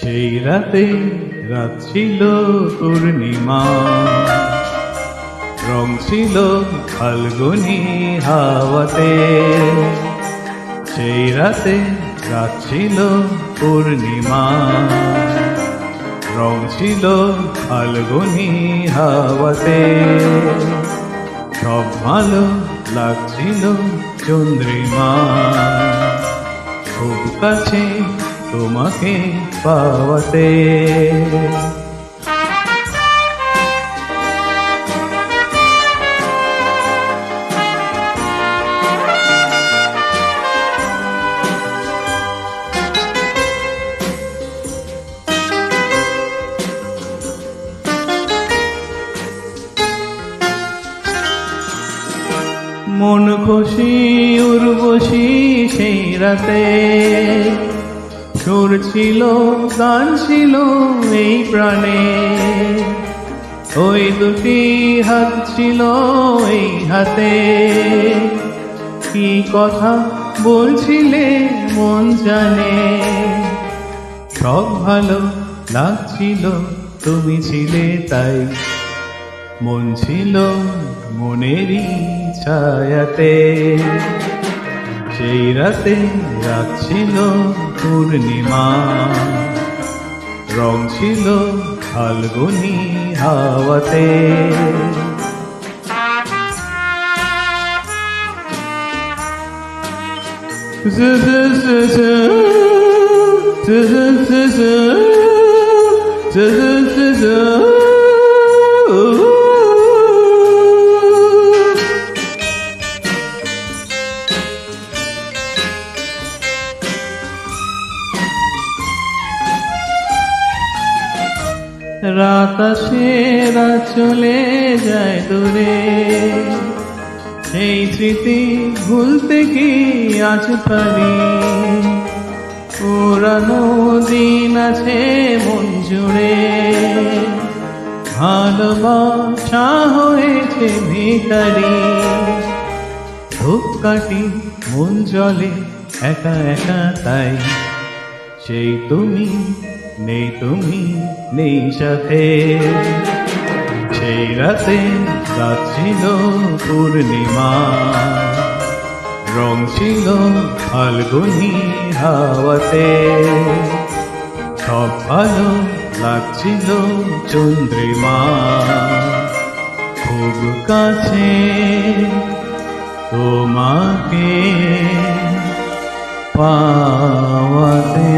সেই রাতে রাত ছিল পূর্ণিমা, রং ছিল ফাল্গুনি হাওয়াতে। সেই রাতে রাত ছিল পূর্ণিমা, রং ছিল ফাল্গুনি হাওয়াতে। সব ভালো লাগছিল চন্দ্রিমা, খুব কাছে তোমাকে পাওয়াতে। মন খুশি উর্বশী সেই রাতে, সুর ছিল গান ছিল এই প্রাণে। ওই দুটি হাত ছিল এই হাতে, কি কথা বলছিলে মন জানে। সব ভালো লাগছিল তুমি ছিলে তাই, মন ছিল মনেরই ছায়াতে। সেই রাতে রাত ছিল পূর্ণিমা, রং ছিল ফাল্গুনি হাওয়াতে। রাত আসে রাত চলে যায় দূরে, সেই স্মৃতি ভুলতে কি আজ পারি। পুরানো দিন আছে মন জুড়ে, ভালোবাসা হয়েছে ভিখারি। ধূপকাঠি মন জলে একা একা তাই, সেই তুমি নেই তুমি নেই সাথে। সেই রাতে রাত ছিল পূর্ণিমা, রং ছিল ফাল্গুনি হাওয়াতে। সব ভালো লাগছিল চন্দ্রিমা, খুব কাছে তোমাকে পাওয়াতে।